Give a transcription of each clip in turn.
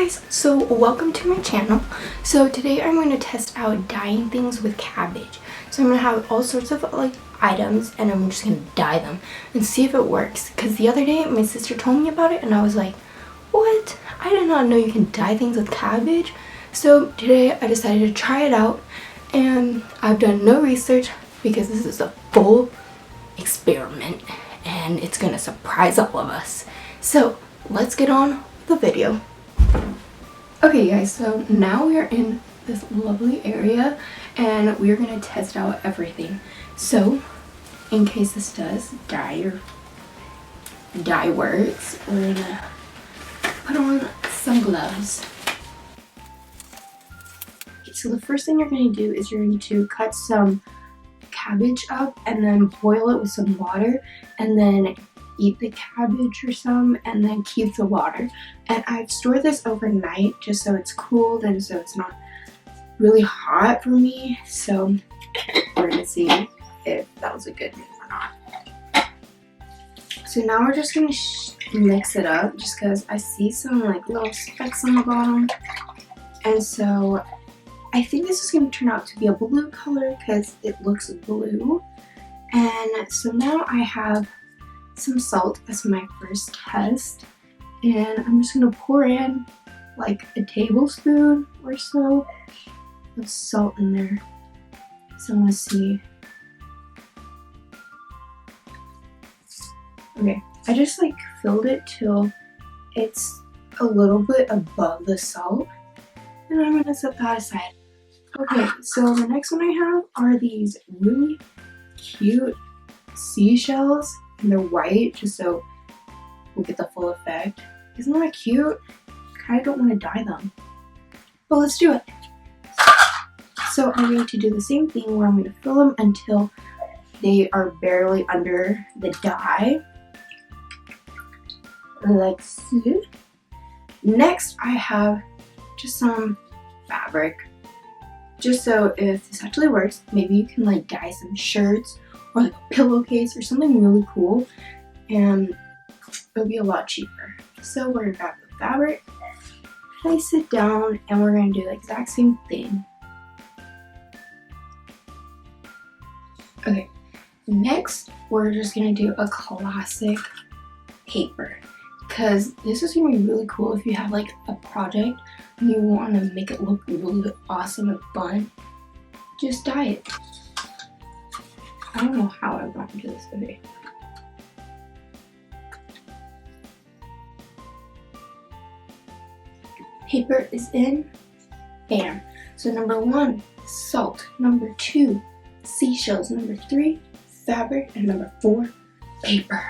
guys, so welcome to my channel. So today I'm going to test out dyeing things with cabbage. So I'm going to have all sorts of items and I'm just going to dye them and see if it works. Because the other day my sister told me about it and I was like, what? I did not know you can dye things with cabbage. So today I decided to try it out and I've done no research because this is a full experiment and it's going to surprise all of us. So let's get on with the video. Okay guys, so now we are in this lovely area and we're going to test out everything. So in case this does dye works, we're going to put on some gloves. Okay, so the first thing you're going to do is you're going to cut some cabbage up and then boil it with some water and then eat the cabbage or some and then keep the water. And I've stored this overnight just so it's cooled and so it's not really hot for me. So we're gonna see if that was a good move or not. So now we're just gonna mix it up just because I see some little specks on the bottom, and so I think this is going to turn out to be a blue color because it looks blue. And so now I have some salt as my first test, and I'm just going to pour in like a tablespoon or so of salt in there. So I'm going to see. Okay, I just filled it till it's a little bit above the salt, and I'm going to set that aside. Okay, so the next one I have are these really cute seashells. And they're white just so we'll get the full effect. Isn't that cute? I kind of don't want to dye them. But let's do it. So I'm going to do the same thing where I'm going to fill them until they are barely under the dye. Like so. Next I have just some fabric. Just so if this actually works, maybe you can dye some shirts or a pillowcase or something really cool, and it'll be a lot cheaper. So we're gonna grab the fabric, place it down, and we're gonna do the exact same thing. Okay, next we're just gonna do a classic paper, because this is gonna be really cool if you have a project and you want to make it look really awesome and fun. Just dye it. I don't know how I got into this today. Paper is in. Bam. So number 1, salt. Number 2, seashells. Number 3, fabric. And number 4, paper.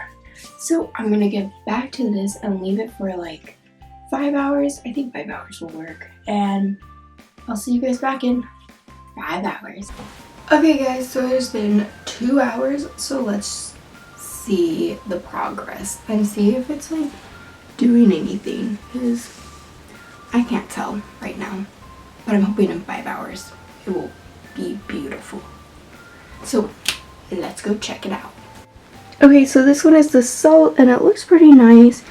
So I'm gonna get back to this and leave it for 5 hours. I think 5 hours will work. And I'll see you guys back in 5 hours. Okay guys, so it's been 2 hours, so let's see the progress and see if it's doing anything, because I can't tell right now, but I'm hoping in 5 hours it will be beautiful. So let's go check it out. Okay, so this one is the salt and it looks pretty nice,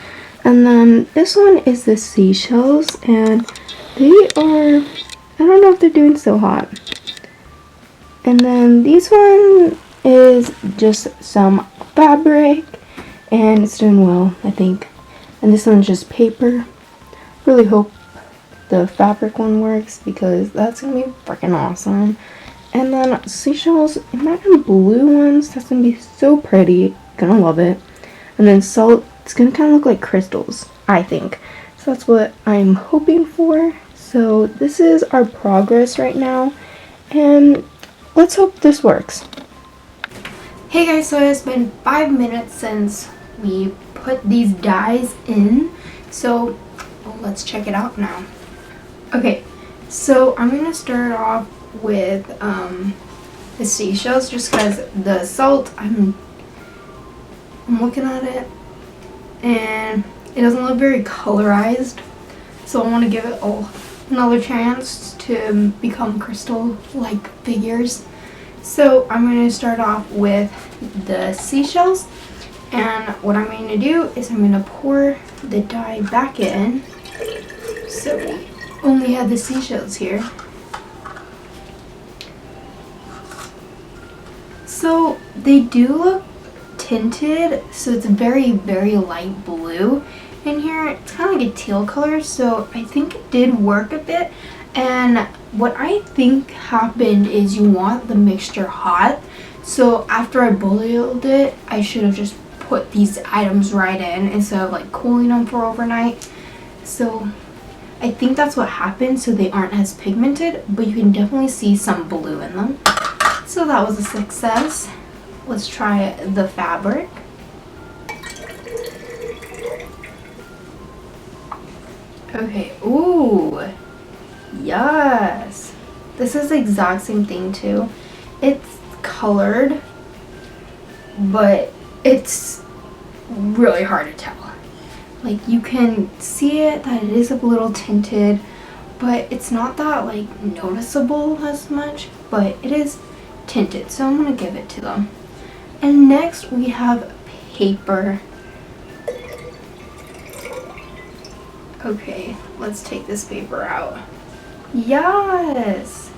and then this one is the seashells and they are, I don't know if they're doing so hot. And then this one is just some fabric and it's doing well, I think. And this one's just paper. Really hope the fabric one works because that's gonna be freaking awesome. And then seashells, imagine blue ones, that's gonna be so pretty. Gonna love it. And then salt, it's gonna kind of look like crystals, I think. So that's what I'm hoping for. So this is our progress right now, and let's hope this works. Hey guys, so it's been 5 minutes since we put these dyes in, so let's check it out now. Okay, so I'm gonna start off with the seashells just because the salt, I'm looking at it and it doesn't look very colorized, so I want to give it another chance to become crystal-like figures. So I'm going to start off with the seashells, and what I'm going to do is I'm going to pour the dye back in. So we only have the seashells here. So they do look tinted, so it's very, very light blue in here. It's kind of like a teal color, so I think it did work a bit. And what I think happened is you want the mixture hot. So after I boiled it, I should have just put these items right in instead of like cooling them for overnight. So I think that's what happened, so they aren't as pigmented, but you can definitely see some blue in them. So that was a success. Let's try the fabric. Okay, ooh, yes. This is the exact same thing too. It's colored, but it's really hard to tell. Like, you can see it that it is a little tinted, but it's not that like noticeable as much, but it is tinted, so I'm gonna give it to them. And next we have paper. Okay, let's take this paper out. Yes,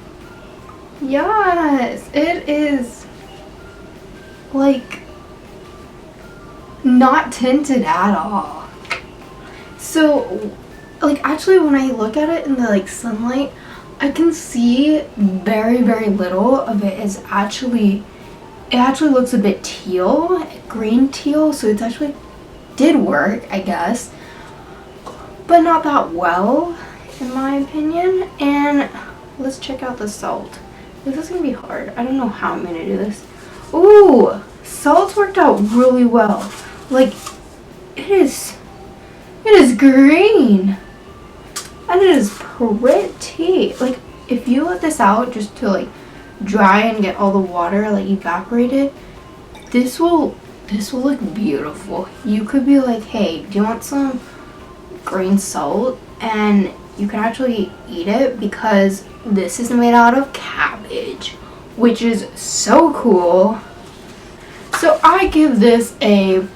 yes, it is like not tinted at all. So like, actually when I look at it in the like sunlight, I can see very, very little of it is actually, it actually looks a bit teal, green teal, so it's actually did work, I guess, but not that well in my opinion. And let's check out the salt. This is gonna be hard. I don't know how I'm gonna do this. Ooh, salt worked out really well. Like, it is green. And it is pretty. Like, if you let this out just to like dry and get all the water like evaporated, this will look beautiful. You could be like, hey, do you want some green salt? And you can actually eat it because this is made out of cabbage, which is so cool. So I give this a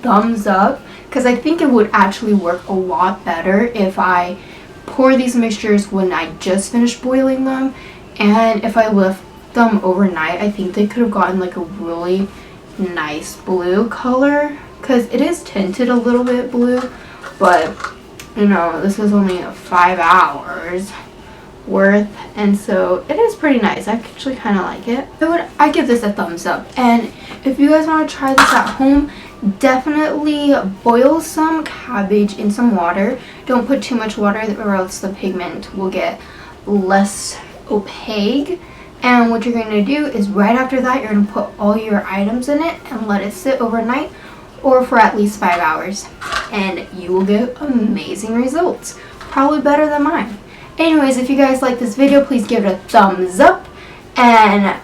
thumbs up, because I think it would actually work a lot better if I pour these mixtures when I just finished boiling them, and if I left them overnight, I think they could have gotten like a really nice blue color, because it is tinted a little bit blue, but you know, this is only 5 hours worth, and so it is pretty nice. I actually kind of like it. I give this a thumbs up, and if you guys want to try this at home, definitely boil some cabbage in some water. Don't put too much water or else the pigment will get less opaque. And what you're going to do is right after that, you're going to put all your items in it and let it sit overnight or for at least 5 hours, and you will get amazing results, probably better than mine. Anyways, if you guys like this video, please give it a thumbs up and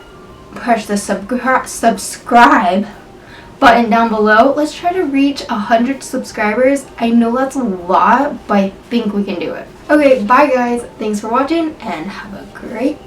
push the subscribe button down below. Let's try to reach 100 subscribers. I know that's a lot, but I think we can do it. Okay, bye guys. Thanks for watching and have a great